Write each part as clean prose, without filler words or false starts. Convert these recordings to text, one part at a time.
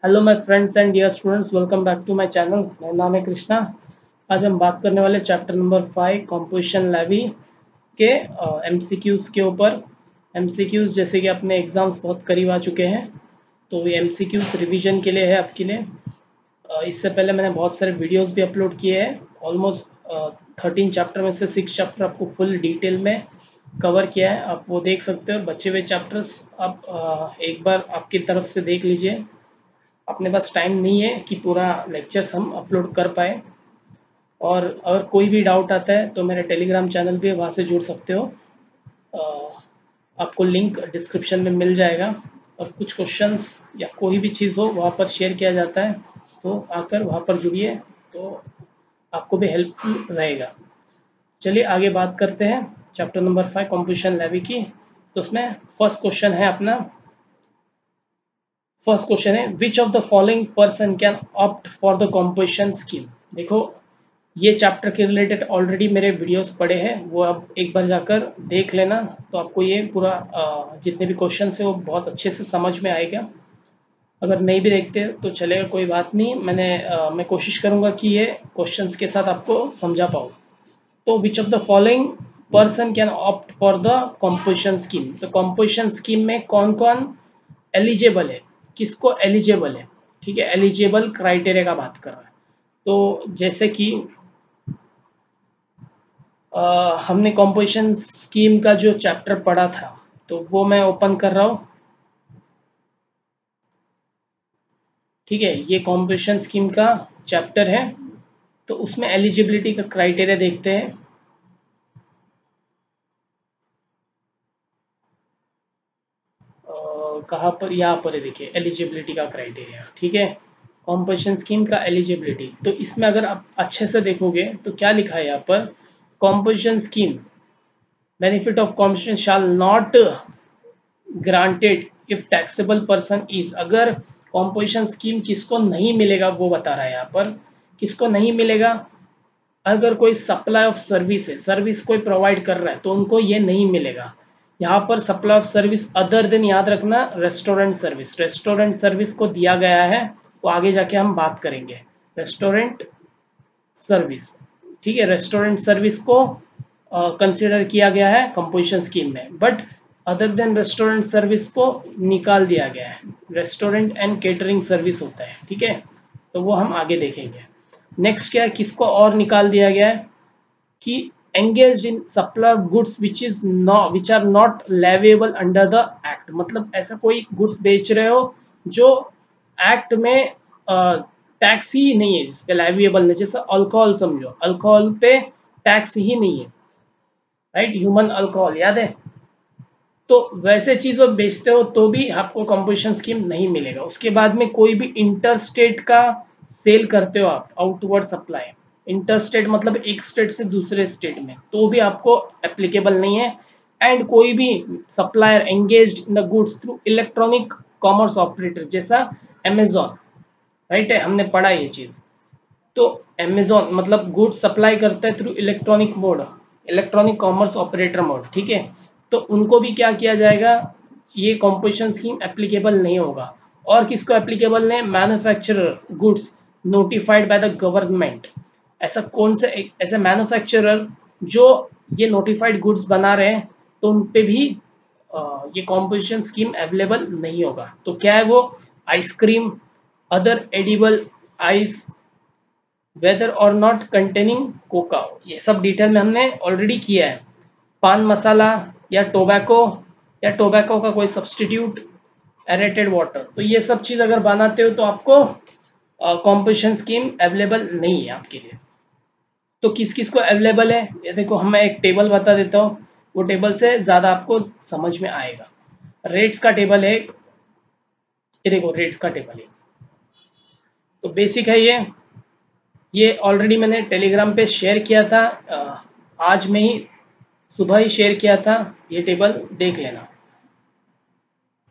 Hello my friends and dear students, welcome back to my channel. मेरा नाम है कृष्णा। आज हम बात करने वाले चैप्टर नंबर 5 कंपोजिशन लेवी के एमसीक्यूज़ के ऊपर। एमसीक्यूज़ जैसे कि अपने एग्ज़ाम्स बहुत करीब आ चुके हैं, तो ये एमसीक्यूज़ रिवीजन के लिए है आपके लिए। इससे पहले मैंने बहुत सारे वीडियोस भी अपलोड किए हैं। ऑलमोस्ट 13 चैप्टर में से 6 चैप्टर आपको फुल डिटेल में कवर किया है, आप वो देख सकते हो। बचे हुए चैप्टर्स आप एक बार आपकी तरफ से देख लीजिए। अपने पास टाइम नहीं है कि पूरा लेक्चर्स हम अपलोड कर पाए, और अगर कोई भी डाउट आता है तो मेरे टेलीग्राम चैनल पे वहाँ से जुड़ सकते हो। आपको लिंक डिस्क्रिप्शन में मिल जाएगा, और कुछ क्वेश्चंस या कोई भी चीज़ हो वहाँ पर शेयर किया जाता है, तो आकर वहाँ पर जुड़िए, तो आपको भी हेल्पफुल रहेगा। चलिए आगे बात करते हैं चैप्टर नंबर 5 कंपोजिशन लेवी की। तो उसमें फर्स्ट क्वेश्चन है अपना। फर्स्ट क्वेश्चन है which of the following person can opt for the composition scheme. देखो, ये चैप्टर के रिलेटेड ऑलरेडी मेरे वीडियोस पड़े हैं, वो आप एक बार जाकर देख लेना, तो आपको ये पूरा जितने भी क्वेश्चन है वो बहुत अच्छे से समझ में आएगा। अगर नहीं भी देखते तो चलेगा, कोई बात नहीं। मैं कोशिश करूँगा कि ये क्वेश्चंस के साथ आपको समझा पाऊँ। तो which of the following person can opt for the composition scheme. तो कंपोजिशन स्कीम में कौन कौन एलिजिबल है, किसको एलिजिबल है, ठीक है। एलिजिबल क्राइटेरिया का बात कर रहा है। तो जैसे कि हमने कंपोजिशन स्कीम का जो चैप्टर पढ़ा था, तो वो मैं ओपन कर रहा हूँ, ठीक है। ये कंपोजिशन स्कीम का चैप्टर है, तो उसमें एलिजिबिलिटी का क्राइटेरिया देखते हैं। कहाँ पर, यहाँ पर है, देखिए एलिजिबिलिटी का क्राइटेरिया, ठीक है। कंपोजिशन स्कीम का एलिजिबिलिटी, तो इसमें अगर आप अच्छे से देखोगे तो क्या लिखा है यहाँ पर, composition scheme benefit of composition shall not granted if taxable person is. अगर कंपोजिशन स्कीम किसको नहीं मिलेगा वो बता रहा है यहाँ पर, किसको नहीं मिलेगा। अगर कोई सप्लाई ऑफ सर्विस है, सर्विस कोई प्रोवाइड कर रहा है, तो उनको ये नहीं मिलेगा। यहाँ पर supply of service other than, याद रखना, रेस्टोरेंट सर्विस। रेस्टोरेंट सर्विस को दिया गया है, वो आगे जाके हम बात करेंगे। रेस्टोरेंट सर्विस, ठीक है। रेस्टोरेंट सर्विस को कंसिडर किया गया है कंपोजिशन स्कीम में, but other than restaurant service को निकाल दिया गया है। रेस्टोरेंट एंड केटरिंग सर्विस होता है, ठीक है, तो वो हम आगे देखेंगे। नेक्स्ट क्या है, किसको और निकाल दिया गया है कि engaged in supply of goods which are not leviable under the act। मतलब ऐसा कोई गुड्स बेच रहे हो जो एक्ट में टैक्स ही नहीं है, जिस पे लेविएबल नहीं। जैसे अल्कोहल समझो, अल्कोहल पे टैक्स ही नहीं है, राइट, ह्यूमन अल्कोहल, याद है। तो वैसे चीज़ों बेचते हो तो भी आपको कंपोजिशन स्कीम नहीं मिलेगा। उसके बाद में कोई भी इंटर स्टेट का सेल करते हो आप, आउटवर्ड सप्लाई, इंटर स्टेट मतलब एक स्टेट से दूसरे स्टेट में, तो भी आपको एप्लीकेबल नहीं है। एंड कोई भी supplier engaged in the goods through electronic commerce operator, जैसा अमेजोन, राइट है, हमने पढ़ा ये चीज़। तो अमेजोन मतलब गुड सप्लाई करता है through electronic mode, electronic commerce operator mode, ठीक है। तो उनको भी क्या किया जाएगा, ये कंपोजिशन स्कीम एप्लीकेबल नहीं होगा। और किसको एप्लीकेबल नहीं, manufacturer goods notified by the government. ऐसा कौन से ऐसे मैन्युफैक्चरर जो ये नोटिफाइड गुड्स बना रहे हैं, तो उन पे भी ये कंपोजिशन स्कीम अवेलेबल नहीं होगा। तो क्या है वो, ice cream, other edible ice, whether और नॉट कंटेनिंग कोका, ये सब डिटेल में हमने ऑलरेडी किया है। पान मसाला या टोबैको, या टोबैको का कोई सब्सटीट्यूट, एरेटेड वाटर, तो ये सब चीज़ अगर बनाते हो तो आपको कंपोजिशन स्कीम अवेलेबल नहीं है आपके लिए। तो किस किस को अवेलेबल है, ये देखो, मैं एक टेबल बता देता हूँ, वो टेबल से ज़्यादा आपको समझ में आएगा। रेट्स का टेबल है, ये देखो रेट्स का टेबल है, तो बेसिक है ये ऑलरेडी मैंने टेलीग्राम पे शेयर किया था, आज में ही सुबह ही शेयर किया था, ये टेबल देख लेना।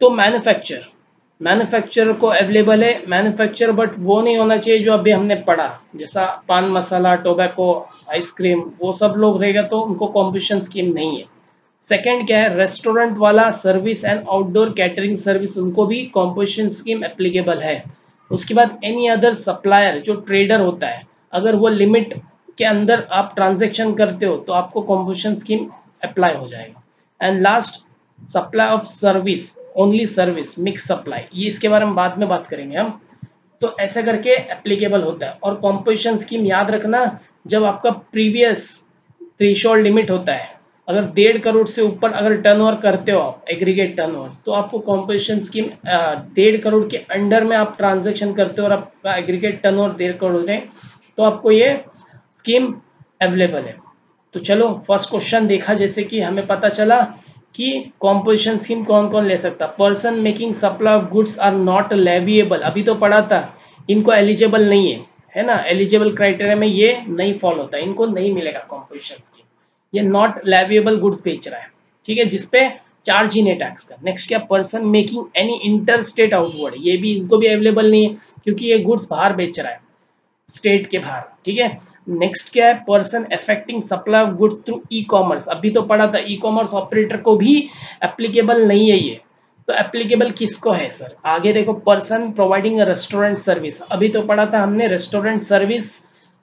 तो मैन्युफैक्चर को अवेलेबल है, मैन्युफैक्चर, बट वो नहीं होना चाहिए जो अभी हमने पढ़ा, जैसा पान मसाला, टोबैको, आइसक्रीम, वो सब लोग रहेगा तो उनको कंपोजिशन स्कीम नहीं है। सेकंड क्या है, रेस्टोरेंट वाला service and outdoor catering service, उनको भी कंपोजिशन स्कीम एप्लीकेबल है। उसके बाद एनी अदर सप्लायर जो ट्रेडर होता है, अगर वो लिमिट के अंदर आप ट्रांजेक्शन करते हो तो आपको कंपोजिशन स्कीम अप्लाई हो जाएगा। And last supply of service, only service, mix supply, ये इसके बारे में बाद में बात करेंगे हम। तो ऐसा करके एप्लीकेबल होता है। और कंपोजिशन स्कीम याद रखना, जब आपका प्रीवियस थ्रेशोल्ड लिमिट होता है, अगर 1.5 करोड़ से ऊपर अगर टर्नओवर करते हो आप एग्रीगेट टर्नओवर, तो आपको कंपोजिशन स्कीम 1.5 करोड़ के अंडर में आप ट्रांजेक्शन करते हो और आपका एग्रीगेट टर्नओवर 1.5 करोड़ है, तो आपको ये स्कीम अवेलेबल है। तो चलो फर्स्ट क्वेश्चन देखा, जैसे कि हमें पता चला कि कंपोजिशन स्कीम कौन कौन ले सकता। Person making supply of goods are not leviable, अभी तो पढ़ा था, इनको एलिजिबल नहीं है ना, एलिजिबल क्राइटेरिया में ये नहीं फॉलो होता, इनको नहीं मिलेगा कंपोजिशन स्कीम। ये नॉट लेविएबल गुड्स बेच रहा है, ठीक है, जिसपे चार्ज ही नहीं टैक्स का। नेक्स्ट क्या, person making any inter state outward, ये भी इनको भी अवेलेबल नहीं है क्योंकि ये गुड्स बाहर बेच रहा है, स्टेट के बाहर, ठीक है। नेक्स्ट क्या है, person affecting supply of goods through e commerce, अभी तो पढ़ा था, ई कॉमर्स ऑपरेटर को भी एप्लीकेबल नहीं है ये। तो एप्लीकेबल किसको है सर, आगे देखो, पर्सन प्रोवाइडिंग रेस्टोरेंट सर्विस, अभी तो पढ़ा था हमने, रेस्टोरेंट सर्विस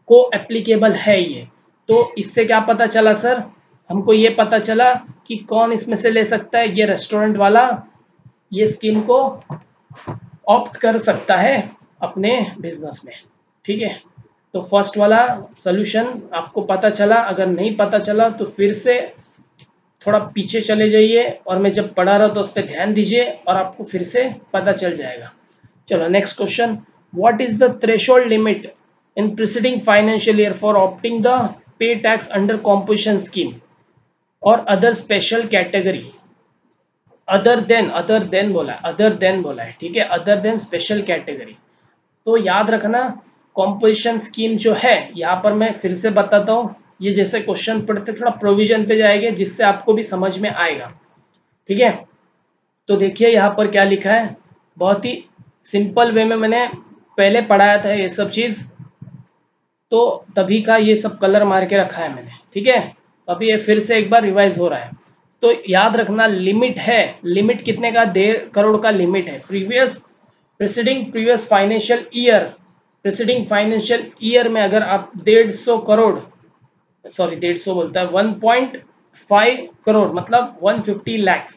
को एप्लीकेबल है ये। तो इससे क्या पता चला सर, हमको ये पता चला कि कौन इसमें से ले सकता है, ये रेस्टोरेंट वाला ये स्कीम को ऑप्ट कर सकता है अपने बिजनेस में, ठीक है। तो फर्स्ट वाला सॉल्यूशन आपको पता चला, अगर नहीं पता चला तो फिर से थोड़ा पीछे चले जाइए और मैं जब पढ़ा रहा तो उस पर ध्यान दीजिए और आपको फिर से पता चल जाएगा। चलो next question, what is the threshold limit in preceding financial year for opting the pay tax under composition scheme और other special category. Other than बोला है, ठीक है, अदर देन स्पेशल कैटेगरी। तो याद रखना, कॉम्पोजिशन स्कीम जो है, यहाँ पर मैं फिर से बताता हूँ, ये जैसे क्वेश्चन पढ़ते थोड़ा प्रोविजन पे जाएंगे जिससे आपको भी समझ में आएगा, ठीक है। तो देखिए यहाँ पर क्या लिखा है, बहुत ही सिंपल वे में मैंने पहले पढ़ाया था ये सब चीज़, तो तभी का ये सब कलर मार के रखा है मैंने, ठीक है। अभी ये फिर से एक बार रिवाइज हो रहा है। तो याद रखना, लिमिट है, लिमिट कितने का, 1.5 करोड़ का लिमिट है। प्रीसीडिंग फाइनेंशियल ईयर में अगर आप 150 करोड़, सॉरी 150 बोलता है, 1.5 करोड़ मतलब 150 लाख,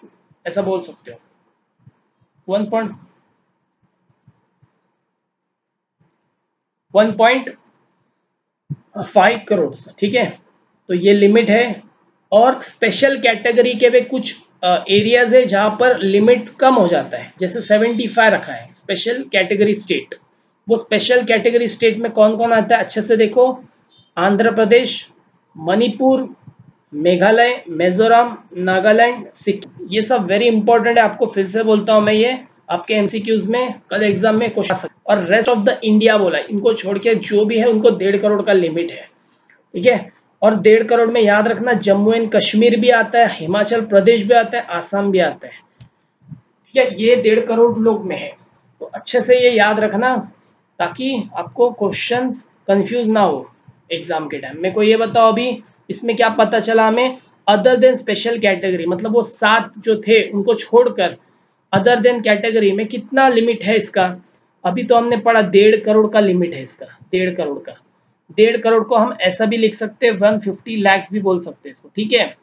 ऐसा बोल सकते हो, 1.5 करोड़, ठीक है। तो ये लिमिट है। और स्पेशल कैटेगरी के भी कुछ एरियाज है जहां पर लिमिट कम हो जाता है, जैसे 75 रखा है स्पेशल कैटेगरी स्टेट। वो स्पेशल कैटेगरी स्टेट में कौन कौन आता है, अच्छे से देखो, आंध्र प्रदेश, मणिपुर, मेघालय, मिजोरम, नागालैंड, सिक्किम, ये सब वेरी इंपॉर्टेंट है। आपको फिर से बोलता हूं मैं, ये आपके एमसीक्यूज में कल एग्जाम में क्वेश्चन आ सकता है। और रेस्ट ऑफ द इंडिया बोला, इनको छोड़ के जो भी है उनको 1.5 करोड़ का लिमिट है, ठीक है। और 1.5 करोड़ में याद रखना, जम्मू एंड कश्मीर भी आता है, हिमाचल प्रदेश भी आता है, आसाम भी आता है, ठीक है। ये 1.5 करोड़ लोग में है, तो अच्छे से ये याद रखना ताकि आपको क्वेश्चंस कंफ्यूज ना हो एग्जाम के टाइम। मेरे को ये बताओ अभी इसमें क्या पता चला हमें, अदर देन स्पेशल कैटेगरी, मतलब वो 7 जो थे उनको छोड़कर अदर देन कैटेगरी में कितना लिमिट है इसका। अभी तो हमने पढ़ा 1.5 करोड़ का लिमिट है इसका, 1.5 करोड़ का। 1.5 करोड़ को हम ऐसा भी लिख सकते हैं, 150 लैक्स भी बोल सकते हैं इसको, ठीक है।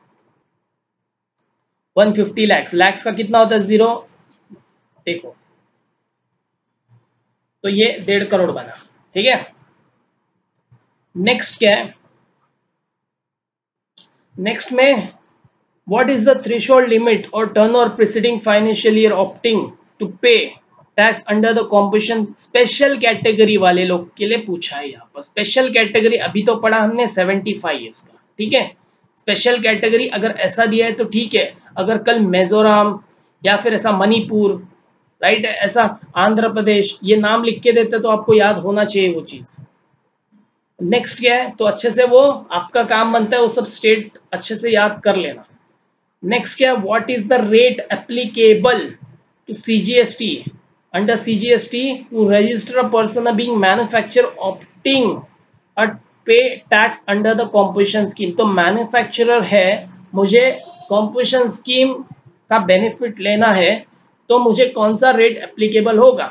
150 लैक्स का कितना होता है, 0, देखो, तो ये 1.5 करोड़ बना, ठीक है। नेक्स्ट क्या है, नेक्स्ट में what is the threshold limit और turnover preceding financial year opting to pay tax under the composition special category वाले लोग के लिए पूछा है। यहाँ पर स्पेशल कैटेगरी अभी तो पढ़ा हमने 75 ईयर्स का, ठीक है। स्पेशल कैटेगरी अगर ऐसा दिया है तो ठीक है, अगर कल मिजोरम या फिर ऐसा मणिपुर, राइट, ऐसा आंध्र प्रदेश, ये नाम लिख के देते तो आपको याद होना चाहिए वो चीज। नेक्स्ट क्या है, तो अच्छे से वो आपका काम बनता है, वो सब स्टेट अच्छे से याद कर लेना। नेक्स्ट क्या, what is the rate applicable to CGST, under CGST to register a person being manufacturer opting a pay tax under the composition scheme. तो मैन्युफैक्चरर है, मुझे कंपोजिशन स्कीम का बेनिफिट लेना है, तो मुझे कौन सा रेट एप्लीकेबल होगा।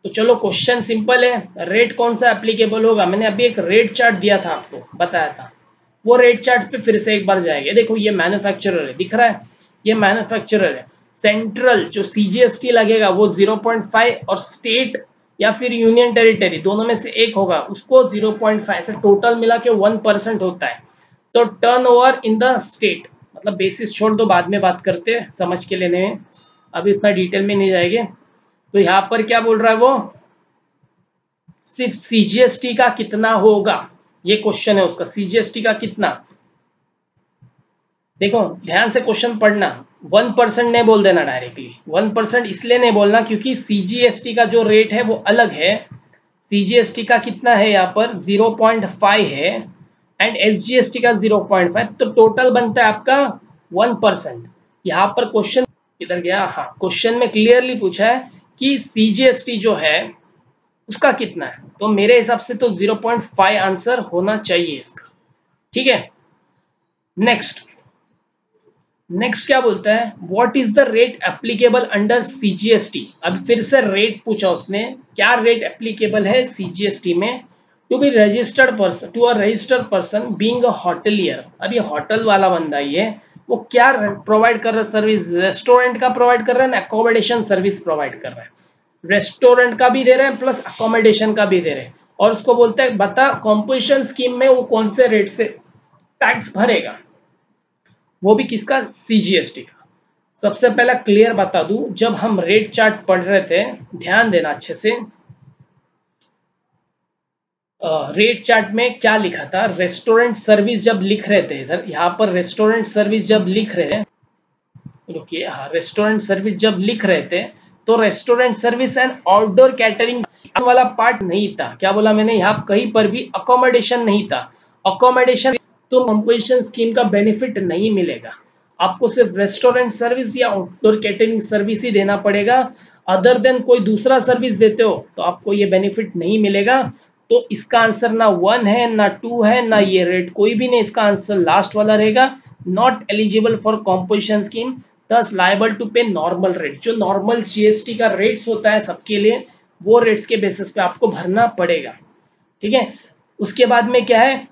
तो चलो क्वेश्चन सिंपल है, रेट कौन सा एप्लीकेबल होगा, मैंने अभी एक रेट चार्ट दिया था आपको, बताया था, वो रेट चार्ट पे फिर से एक बार जाएंगे। देखो ये मैन्युफैक्चरर है, दिख रहा है, ये मैन्युफैक्चरर है, सेंट्रल जो सीजीएसटी लगेगा वो 0.5 और स्टेट या फिर यूनियन टेरिटरी दोनों में से एक होगा उसको 0.5 से टोटल मिला के 1% होता है। तो टर्नओवर इन द स्टेट, मतलब बेसिस छोड़ दो, बाद में बात करते हैं, समझ के लेने हैं, अभी इतना डिटेल में नहीं जाएंगे। तो यहाँ पर क्या बोल रहा है वो, सिर्फ सीजीएसटी का कितना होगा, ये क्वेश्चन है उसका, सीजीएसटी का कितना। देखो ध्यान से क्वेश्चन पढ़ना, 1% नहीं बोल देना डायरेक्टली, 1% इसलिए नहीं बोलना क्योंकि सीजीएसटी का जो रेट है वो अलग है। सीजीएसटी का कितना है यहाँ पर 0.5 है एंड एसजीएसटी का 0.5, तो टोटल बनता है आपका 1%। यहाँ पर क्वेश्चन किधर गया, हाँ क्वेश्चन में क्लियरली पूछा है कि सीजीएसटी जो है उसका कितना है, तो मेरे हिसाब से तो 0.5 आंसर होना चाहिए इसका। ठीक है, नेक्स्ट क्या बोलता है, what is the rate applicable under CGST. अब फिर से रेट पूछा उसने, क्या रेट एप्लीकेबल है सीजीएसटी में, to be registered person, to a registered person being a hotelier. अब ये होटल वाला बंदा ही है, वो क्या प्रोवाइड कर रहा है सर्विस, रेस्टोरेंट का प्रोवाइड कर रहा है ना, अकोमोडेशन सर्विस प्रोवाइड कर रहा है, रेस्टोरेंट का भी दे रहे हैं प्लस अकोमोडेशन का भी दे रहे हैं, और उसको बोलते हैं बता कॉम्पोजिशन स्कीम में वो कौन से रेट से टैक्स भरेगा, वो भी किसका, सीजीएसटी का। सबसे पहला क्लियर बता दूं, जब हम रेट चार्ट पढ़ रहे थे, ध्यान देना अच्छे से, रेट चार्ट में क्या लिखा था, रेस्टोरेंट सर्विस जब लिख रहे थे, इधर यहाँ पर रेस्टोरेंट सर्विस जब लिख रहे हैं, रुकिए, हाँ रेस्टोरेंट सर्विस जब लिख रहे थे तो restaurant service and outdoor catering वाला पार्ट नहीं था। क्या बोला मैंने, यहाँ कहीं पर भी अकोमोडेशन नहीं था। अकोमोडेशन तो कंपोजिशन स्कीम का बेनिफिट नहीं मिलेगा, आपको सिर्फ रेस्टोरेंट सर्विस या आउटडोर कैटरिंग सर्विस ही देना पड़ेगा। अदर देन कोई दूसरा सर्विस देते हो तो आपको ये बेनिफिट नहीं मिलेगा। तो इसका आंसर ना 1 है ना 2 है ना ये रेट, कोई भी नहीं, इसका आंसर लास्ट वाला रहेगा, not eligible for composition scheme, दस लाइबल टू पे नॉर्मल रेट। जो नॉर्मल जीएसटी का रेट्स होता है सबके लिए, वो रेट्स के बेसिस पे आपको भरना पड़ेगा। ठीक है, उसके बाद में क्या है,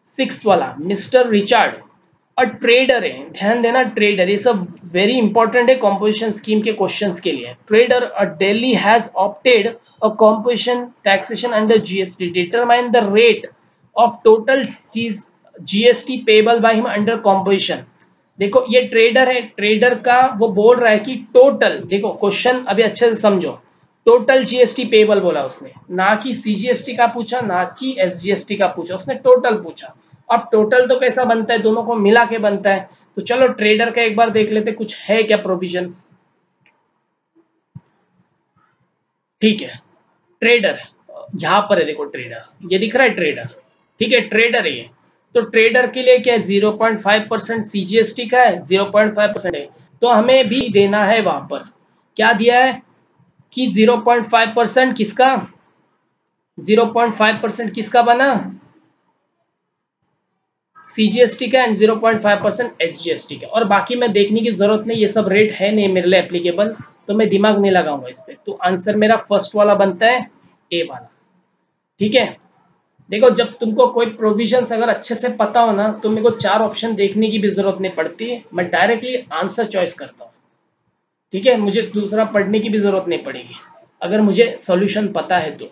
6th वाला, मिस्टर रिचार्ड और ट्रेडर है, ध्यान देना ट्रेडर, ये सब वेरी इंपॉर्टेंट है कॉम्पोजिशन स्कीम के क्वेश्चंस के लिए। Trader Delhi has opted a composition taxation under GST, determine the rate of total GST payable by him under composition. देखो ये ट्रेडर है, ट्रेडर का वो बोल रहा है कि टोटल, देखो क्वेश्चन अभी अच्छे से समझो, टोटल जीएसटी पेबल बोला उसने, ना कि सीजीएसटी का पूछा ना कि एसजीएसटी का पूछा, उसने टोटल पूछा। अब टोटल तो कैसा बनता है, दोनों को मिला के बनता है। तो चलो ट्रेडर का एक बार देख लेते कुछ है क्या प्रोविजन। ठीक है, ट्रेडर यहां पर है, देखो ट्रेडर ये दिख रहा है ट्रेडर, ठीक है ट्रेडर है ये। तो ट्रेडर के लिए क्या है, 0.5% सीजीएसटी का है, 0.5% है, तो हमें भी देना है वहां पर। क्या दिया है कि 0.5% किसका, 0.5% किसका बना, सीजीएसटी का एंड 0.5% एचजीएसटी का। और बाकी मैं देखने की जरूरत नहीं, ये सब रेट है नहीं मेरे लिए एप्लीकेबल, तो मैं दिमाग नहीं लगाऊंगा इस पे। तो आंसर मेरा फर्स्ट वाला बनता है, ए वाला। ठीक है, देखो जब तुमको कोई प्रोविजंस अगर अच्छे से पता हो ना, तो मेरे को 4 ऑप्शन देखने की भी जरूरत नहीं पड़ती, मैं डायरेक्टली आंसर चॉइस करता हूँ। ठीक है, मुझे दूसरा पढ़ने की भी जरूरत नहीं पड़ेगी अगर मुझे सॉल्यूशन पता है तो।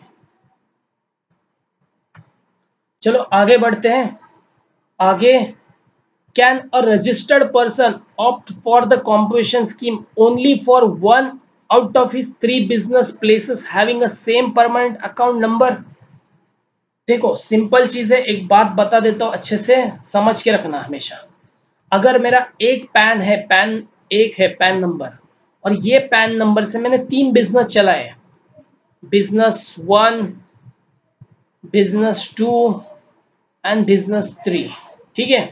चलो आगे बढ़ते हैं, आगे, can a registered person opt for the composition scheme only for 1 out of his 3 business places having a same permanent account number. देखो सिंपल चीज है, एक बात बता देता हूं, अच्छे से समझ के रखना हमेशा। अगर मेरा एक पैन है, पैन एक है पैन नंबर, और ये पैन नंबर से मैंने 3 बिजनेस चलाए, बिजनेस 1, बिजनेस 2 एंड बिजनेस 3। ठीक है,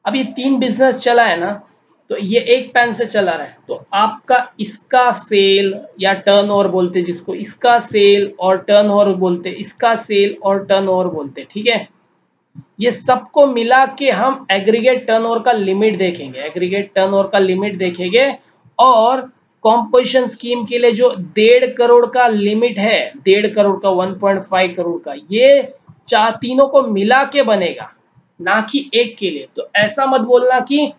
अब ये 3 बिजनेस चला है ना, तो ये एक पैन से चला रहा है, तो आपका इसका सेल या टर्नओवर बोलते जिसको, इसका सेल और टर्नओवर बोलते, इसका सेल और टर्नओवर बोलते। ठीक है, ये सबको मिला के हम एग्रीगेट टर्नओवर का लिमिट देखेंगे, एग्रीगेट टर्नओवर का लिमिट देखेंगे, और कॉम्पोजिशन स्कीम के लिए जो 1.5 करोड़ का लिमिट है, 1.5 करोड़ का, 1.5 करोड़ का, ये तीनों को मिला के बनेगा, ना कि एक के लिए। तो ऐसा मत बोलना कि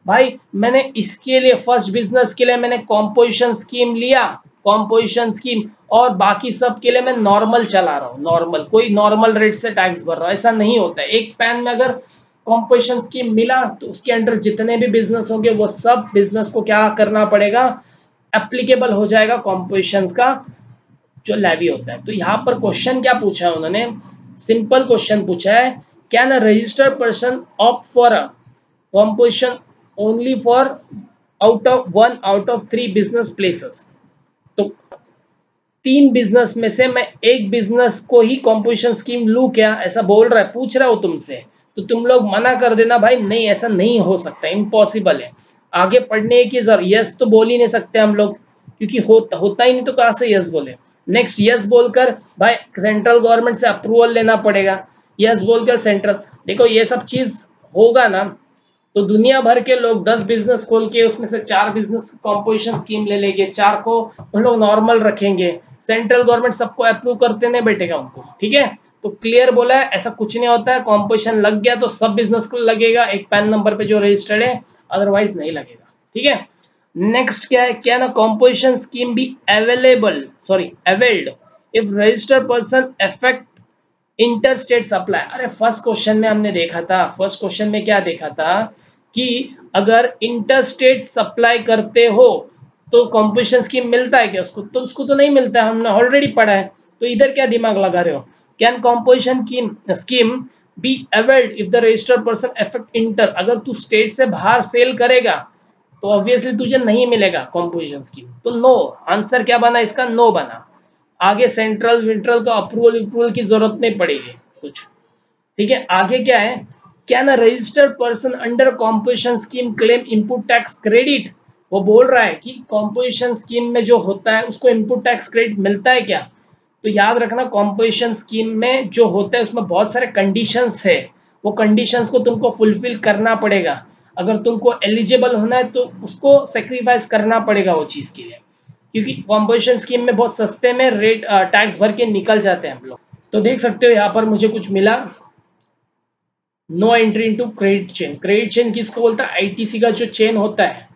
भाई मैंने इसके लिए, फर्स्ट बिजनेस के लिए मैंने कॉम्पोजिशन स्कीम लिया, कॉम्पोजिशन स्कीम, और बाकी सब के लिए मैं नॉर्मल चला रहा हूँ, नॉर्मल, कोई नॉर्मल रेट से टैक्स भर रहा है, ऐसा नहीं होता है। एक पैन में अगर कॉम्पोजिशन स्कीम मिला तो उसके अंडर जितने भी बिजनेस होंगे वो सब बिजनेस को क्या करना पड़ेगा, एप्लीकेबल हो जाएगा कॉम्पोजिशन का जो लेवी होता है। तो यहाँ पर क्वेश्चन क्या पूछा है उन्होंने, सिंपल क्वेश्चन पूछा है, can a registered person opt for a composition only for out of 3 business places. तो 3 बिजनेस में से मैं एक बिजनेस को ही कॉम्पोजिशन स्कीम लूं क्या, ऐसा बोल रहा है, पूछ रहा हूं तुमसे। तो तुम लोग मना कर देना भाई, नहीं ऐसा नहीं हो सकता, इम्पॉसिबल है। आगे पढ़ने की जरूरत, यस तो बोल ही नहीं सकते हम लोग, क्योंकि होता ही नहीं तो कहाँ से यस बोले। नेक्स्ट यस बोलकर भाई सेंट्रल गवर्नमेंट से अप्रूवल लेना पड़ेगा, यस बोलकर सेंट्रल, देखो ये सब चीज होगा ना तो दुनिया भर के लोग 10 बिजनेस खोल के उसमें से 4 बिजनेस कॉम्पोजिशन स्कीम ले लेंगे, 4 को उन लोग नॉर्मल रखेंगे, सेंट्रल गवर्नमेंट सबको अप्रूव करते नहीं बैठेगा उनको, ठीक है। तो क्लियर बोला है, ऐसा कुछ नहीं होता है, कॉम्पोजिशन लग गया तो सब बिजनेस को लगेगा एक पैन नंबर पे जो रजिस्टर्ड है, अदरवाइज नहीं लगेगा, ठीक है। नेक्स्ट क्या है, क्या ना composition scheme be availed if registered person affect inter state supply. अरे फर्स्ट क्वेश्चन में हमने देखा था, फर्स्ट क्वेश्चन में क्या देखा था कि अगर इंटर स्टेट सप्लाई करते हो तो कॉम्पोजिशन स्कीम मिलता है क्या उसको, तो उसको तो नहीं मिलता है, हमने ऑलरेडी पढ़ा है। तो इधर क्या दिमाग लगा रहे हो, can composition scheme be availed if the registered person affect inter, अगर तू स्टेट से बाहर सेल करेगा तो ऑब्वियसली तुझे नहीं मिलेगा कॉम्पोजिशन स्कीम, तो नो, आंसर क्या बना इसका, नो बना। आगे सेंट्रल विंट्रल का अप्रूवल की जरूरत नहीं पड़ेगी कुछ, ठीक है। आगे क्या है, can a registered person under composition scheme claim input tax credit. वो बोल रहा है कि कॉम्पोजिशन स्कीम में जो होता है उसको इनपुट टैक्स क्रेडिट मिलता है क्या। तो याद रखना कॉम्पोजिशन स्कीम में जो होता है उसमें बहुत सारे कंडीशंस है, वो कंडीशंस को तुमको फुलफिल करना पड़ेगा। अगर तुमको एलिजिबल होना है तो उसको सेक्रीफाइस करना पड़ेगा वो चीज़ के लिए, क्योंकि कॉम्पोजिशन स्कीम में बहुत सस्ते में रेट टैक्स भर के निकल जाते हैं हम लोग। तो देख सकते हो यहाँ पर मुझे कुछ मिला, no entry into credit chain. Credit chain किसको बोलता है, आईटीसी का जो चेन होता है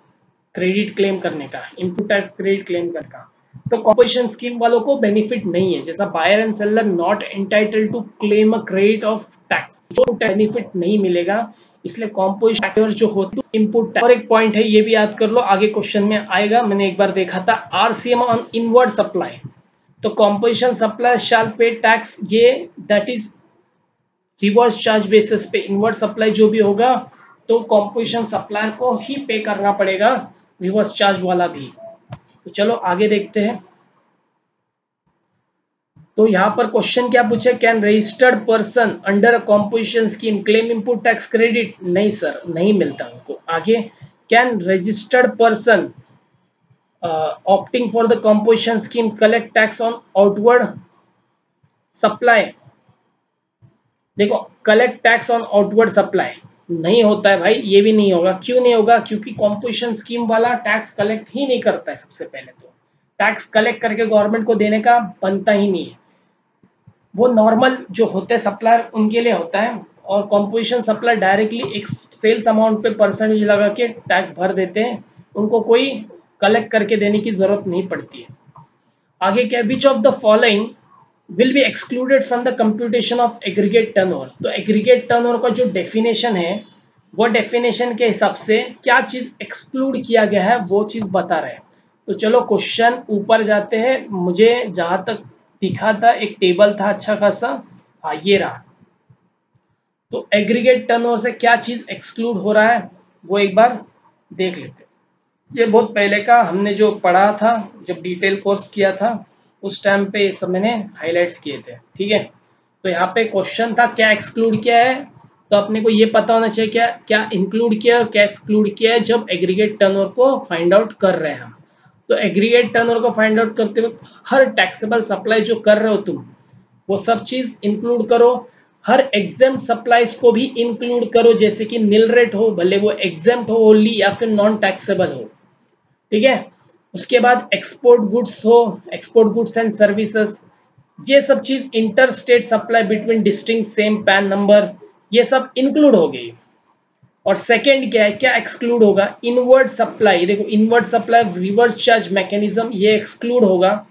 क्रेडिट क्लेम करने का, इनपुट टैक्स क्रेडिट क्लेम करने का। तो कॉम्पोजिशन स्कीम वालों को बेनिफिट नहीं है, जैसा buyer and seller not entitled to claim a credit of tax, जो बेनिफिट नहीं मिलेगा, इसलिए कॉम्पोजिशन टैक्स जो होती है इनपुट टैक्स। और एक पॉइंट है ये भी याद कर लो, आगे क्वेश्चन में आएगा, मैंने एक बार देखा था, आरसीएम ऑन इनवर्ड सप्लाई। तो कॉम्पोजिशन सप्लाई शैल पे टैक्स, ये that is reverse charge basis पे, इनवर्ड सप्लाई जो भी होगा तो कॉम्पोजिशन सप्लायर को ही पे करना पड़ेगा, रिवर्स चार्ज वाला भी। तो चलो आगे देखते हैं। तो यहाँ पर क्वेश्चन क्या पूछे, can registered person under a composition scheme claim input tax credit, नहीं सर नहीं मिलता उनको। आगे, can registered person opting for the composition scheme collect tax on outward supply. देखो collect tax on outward supply नहीं होता है भाई, ये भी नहीं होगा। क्यों नहीं होगा, क्योंकि कॉम्पोजिशन स्कीम वाला टैक्स कलेक्ट ही नहीं करता है। सबसे पहले तो टैक्स कलेक्ट करके गवर्नमेंट को देने का बनता ही नहीं है, वो नॉर्मल जो होते हैं सप्लायर उनके लिए होता है। और कॉम्पोजिशन सप्लायर डायरेक्टली एक सेल्स अमाउंट पे परसेंटेज लगा के टैक्स भर देते हैं, उनको कोई कलेक्ट करके देने की जरूरत नहीं पड़ती है। आगे क्या, which of the following will be excluded from the computation of aggregate turnover। तो एग्रीगेट टर्नओवर का जो डेफिनेशन है वो डेफिनेशन के हिसाब से क्या चीज एक्सक्लूड किया गया है वो चीज बता रहे हैं। तो चलो क्वेश्चन ऊपर जाते हैं, मुझे जहां तक दिखा था एक टेबल था अच्छा खासा, हाँ ये रहा। तो एग्रीगेट टर्नओवर से क्या चीज एक्सक्लूड हो रहा है वो एक बार देख लेते हैं। ये बहुत पहले का हमने जो पढ़ा था, जब डिटेल कोर्स किया था उस टाइम पे ये सब मैंने हाइलाइट्स किए थे, ठीक है। तो यहाँ पे क्वेश्चन था क्या एक्सक्लूड किया है, तो अपने को ये पता होना चाहिए क्या क्या इंक्लूड किया है और क्या एक्सक्लूड किया है जब एग्रीगेट टर्नओवर को फाइंड आउट कर रहे हैं हम। तो एग्रीगेट टर्नओवर को फाइंड आउट करते वक्त हर टैक्सेबल सप्लाई जो कर रहे हो तुम वो सब चीज इंक्लूड करो, हर एग्जेम्प्ट सप्लाईज को भी इंक्लूड करो, जैसे कि नील रेट हो, भले वो एग्जेम्प्ट हो ओनली या फिर नॉन टैक्सेबल हो, ठीक है। उसके बाद एक्सपोर्ट गुड्स हो, एक्सपोर्ट गुड्स एंड सर्विसेज, ये सब चीज inter state supply between distinct same pan number, ये सब इंक्लूड हो गई। और सेकंड क्या है, क्या एक्सक्लूड होगा, इनवर्ड सप्लाई, देखो inward supply reverse charge mechanism ये एक्सक्लूड होगा।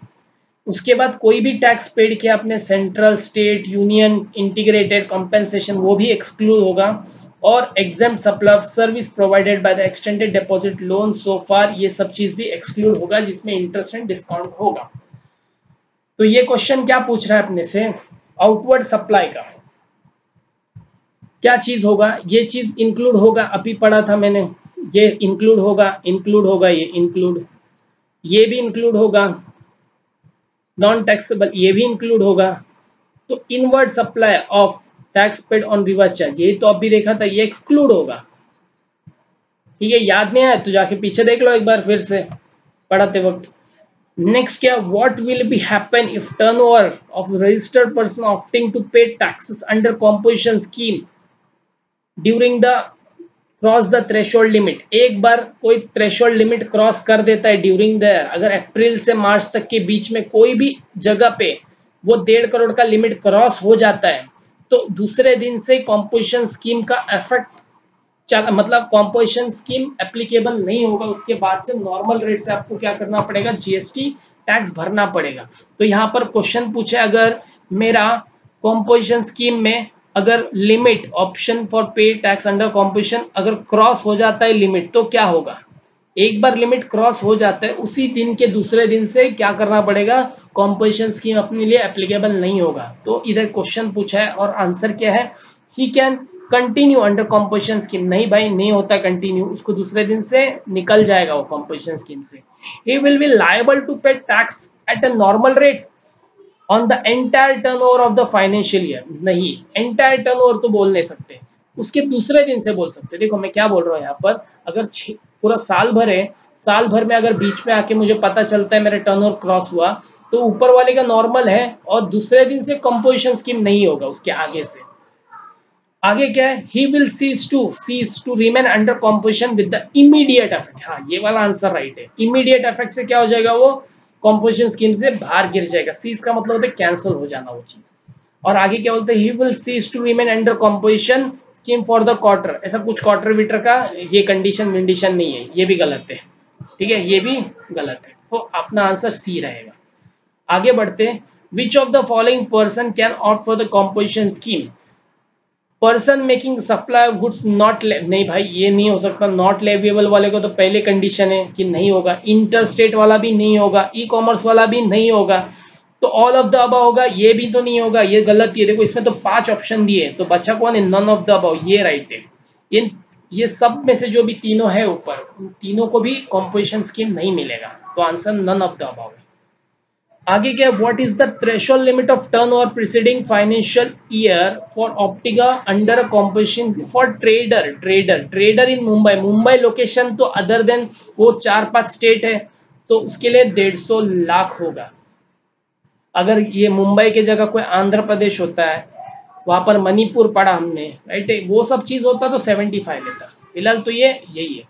उसके बाद कोई भी टैक्स पेड किया आपने, central state union integrated compensation, वो भी एक्सक्लूड होगा। और exempt supply of service provided by the extended deposit loan so far, ये सब चीज भी एक्सक्लूड होगा जिसमें इंटरेस्ट एंड डिस्काउंट होगा। तो ये क्वेश्चन क्या पूछ रहा है अपने से, आउटवर्ड सप्लाई का क्या चीज होगा, ये चीज इंक्लूड होगा, अभी पढ़ा था मैंने, ये इंक्लूड होगा, इंक्लूड होगा, ये इंक्लूड, ये भी इंक्लूड होगा, नॉन टैक्सेबल ये भी इंक्लूड होगा। तो inward supply of tax paid on reverse charge, ये तो अभी देखा था, ये एक्सक्लूड होगा। ठीक है, याद नहीं आया तो जाके पीछे देख लो एक बार फिर से पढ़ाते वक्त। नेक्स्ट क्या, what will be happen if turnover of registered person opting to pay taxes under composition scheme during the cross the threshold limit, एक बार कोई थ्रेशोल्ड लिमिट क्रॉस कर देता है ड्यूरिंग द, अगर अप्रैल से मार्च तक के बीच में कोई भी जगह पे वो 1.5 करोड़ का लिमिट क्रॉस हो जाता है, तो दूसरे दिन से कॉम्पोजिशन स्कीम का इफेक्ट मतलब कॉम्पोजिशन स्कीम एप्लीकेबल नहीं होगा, उसके बाद से नॉर्मल रेट से आपको क्या करना पड़ेगा, जीएसटी टैक्स भरना पड़ेगा। तो यहाँ पर क्वेश्चन पूछे, अगर मेरा कॉम्पोजिशन स्कीम में अगर लिमिट ऑप्शन फॉर पे टैक्स अंडर कॉम्पोजिशन अगर क्रॉस हो जाता है लिमिट, तो क्या होगा, एक बार लिमिट क्रॉस हो जाता है उसी दिन के दूसरे दिन से क्या करना पड़ेगा, कॉम्पोजिशन स्कीम अपने लिए एप्लीकेबल नहीं होगा। तो इधर क्वेश्चन पूछा है और आंसर क्या है, he can continue under composition scheme, नहीं भाई नहीं होता कंटिन्यू, उसको दूसरे दिन से निकल जाएगा वो कॉम्पोजिशन स्कीम से। He will be liable to pay tax at a normal rate on the entire turnover of the financial year, नहीं एंटायर टर्नओवर तो बोल नहीं सकते, उसके दूसरे दिन से बोल सकते। देखो मैं क्या बोल रहा हूँ यहाँ पर, अगर पूरा साल भर है, साल भर में अगर बीच में आके मुझे पता चलता है मेरा टर्नओवर क्रॉस हुआ, तो ऊपर वाले का नॉर्मल है और दूसरे दिन से कंपोजिशन स्कीम नहीं होगा उसके आगे से। आगे क्या है, he will cease to remain under composition with the immediate effect, हाँ ये वाला आंसर राइट है, इमीडिएट इफेक्ट से क्या हो जाएगा, वो कॉम्पोजिशन स्कीम से बाहर गिर जाएगा, सीज का मतलब होता है कैंसिल हो जाना वो चीज। और आगे क्या बोलते हैं, he will cease to remain under composition scheme for the quarter, ऐसा कुछ क्वार्टर विटर का ये कंडीशन विंडीशन नहीं है, ये भी गलत है, ठीक है ये भी गलत है, तो अपना आंसर सी रहेगा। आगे बढ़ते हैं, which of the following person can opt for the composition scheme, person making supply of goods not, नहीं भाई ये नहीं हो सकता, नॉट लेविएबल वाले को तो पहले कंडीशन है कि नहीं होगा, इंटर स्टेट वाला भी नहीं होगा, ई कॉमर्स वाला भी नहीं होगा, तो ऑल ऑफ द अबव होगा, ये भी तो नहीं होगा, ये गलत है। देखो इसमें तो 5 ऑप्शन दिए, तो बचा कौन है, नन ऑफ द अबव, ये राइट है। ये सब में से जो भी तीनों है ऊपर, उन तीनों को भी कॉम्पोजिशन स्कीम नहीं मिलेगा, तो answer none of the above है। आगे क्या, what is the threshold limit of turnover preceding financial year for opting under composition for trader, trader in Mumbai, Mumbai location तो अदर देन वो 4-5 स्टेट है, तो उसके लिए 150 लाख होगा। अगर ये मुंबई के जगह कोई आंध्र प्रदेश होता है, वहां पर मणिपुर पढ़ा हमने राइट है, वो सब चीज होता तो 75 लेता, फिलहाल तो ये यही है।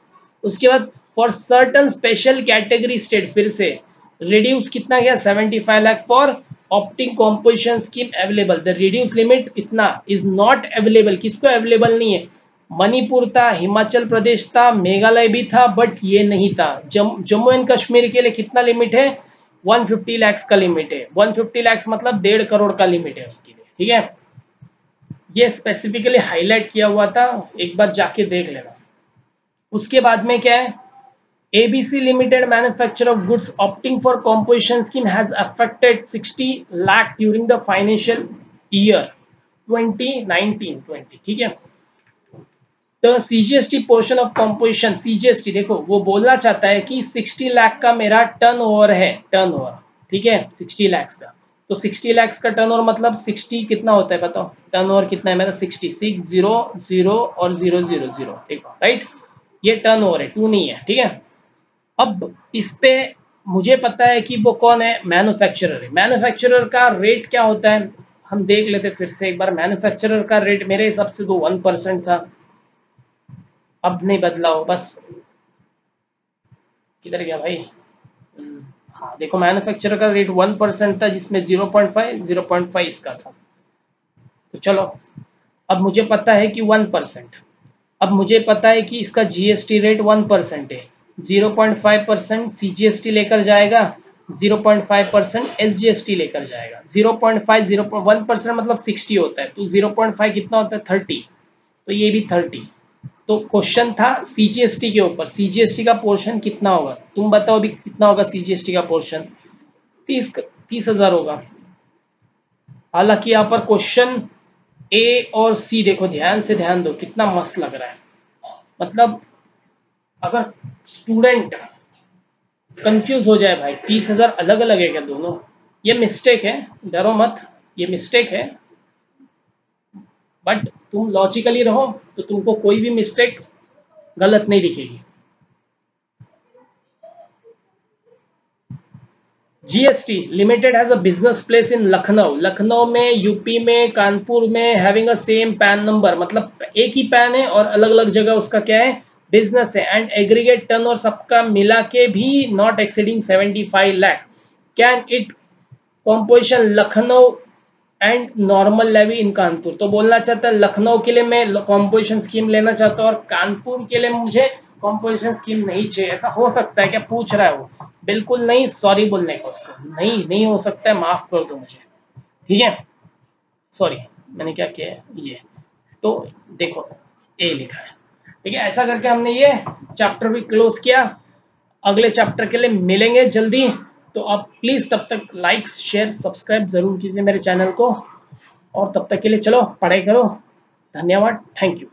उसके बाद for certain special category state, फिर से रिड्यूस कितना गया, 75 lakh for opting composition scheme available, the reduce limit इतना इज नॉट अवेलेबल, किसको अवेलेबल नहीं है, मणिपुर था, हिमाचल प्रदेश था, मेघालय भी था, बट ये नहीं था। जम्मू एंड कश्मीर के लिए कितना लिमिट है, 150 लाख का लिमिट है, 150 लाख मतलब 1.5 करोड़ का लिमिट है उसके लिए, ठीक है, ये स्पेसिफिकली हाईलाइट किया हुआ था, एक बार जाके देख लेना। उसके बाद में क्या है, ABC Limited manufacturer of goods opting for composition scheme has affected 60 lakh during the financial year 2019-20, ठीक है। तो CGST portion of composition, CGST देखो वो बोलना चाहता है कि 60 लाख का मेरा टर्न ओवर है, टर्न ओवर, ठीक है 60 लाख का, तो 60 लाख का टर्न ओवर मतलब 60 कितना होता है बताओ, टर्न ओवर कितना है मेरा 60, 600 और 000, देखो राइट, ये टर्न ओवर है 2 नहीं है, ठीक है। अब इस पे मुझे पता है कि वो कौन है, मैन्युफैक्चरर है, मैन्युफैक्चरर का रेट क्या होता है हम देख लेते फिर से एक बार, मैन्युफैक्चरर का रेट मेरे हिसाब से तो 1% था, अब नहीं बदला हो, बस किधर गया भाई, हाँ देखो, मैन्युफैक्चरर का रेट 1% था, जिसमें 0.5 इसका था। तो चलो, अब मुझे पता है कि 1%, अब मुझे पता है कि इसका जीएसटी रेट 1% है, 0.5% सीजीएसटी लेकर जाएगा, 0.5% एसजीएसटी लेकर जाएगा। 1% मतलब 60 होता है, तो 0.5 कितना होता है, 30, तो ये भी 30। तो क्वेश्चन था सीजीएसटी के ऊपर, सीजीएसटी का पोर्शन कितना होगा, तुम बताओ अभी कितना होगा सीजीएसटी का पोर्शन। 30,000 होगा। हालांकि यहाँ पर क्वेश्चन ए और सी देखो, ध्यान से ध्यान दो, कितना मस्त लग रहा है। मतलब अगर स्टूडेंट कंफ्यूज हो जाए भाई, 30,000 अलग अलग है क्या दोनों, ये मिस्टेक है, डरो मत, ये मिस्टेक है। बट तुम लॉजिकली रहो तो तुमको कोई भी मिस्टेक गलत नहीं दिखेगी। GST limited has a business place in Lucknow, Lucknow में, यूपी में, कानपुर में, having a same pan number, मतलब एक ही पैन है और अलग अलग जगह उसका क्या है, बिजनेस है। एंड एग्रीगेट टर्न और सबका मिला के भी not exceeding 75 lakh. Can it composition Lucknow and normal levy in Kanpur. तो बोलना चाहता है लखनऊ के लिए मैं कॉम्पोजिशन स्कीम लेना चाहता हूँ और कानपुर के लिए मुझे कॉम्पोजिशन स्कीम नहीं चाहिए। ऐसा हो सकता है क्या, पूछ रहा है वो। बिल्कुल नहीं, सॉरी बोलने का उसको, नहीं नहीं हो सकता है, माफ कर दो मुझे, ठीक है, सॉरी। मैंने क्या किया है ये, तो देखो ए लिखा है, ठीक है। ऐसा करके हमने ये चैप्टर भी क्लोज किया। अगले चैप्टर के लिए मिलेंगे जल्दी, तो आप प्लीज तब तक लाइक शेयर सब्सक्राइब जरूर कीजिए मेरे चैनल को, और तब तक के लिए चलो पढ़ाई करो। धन्यवाद, थैंक यू।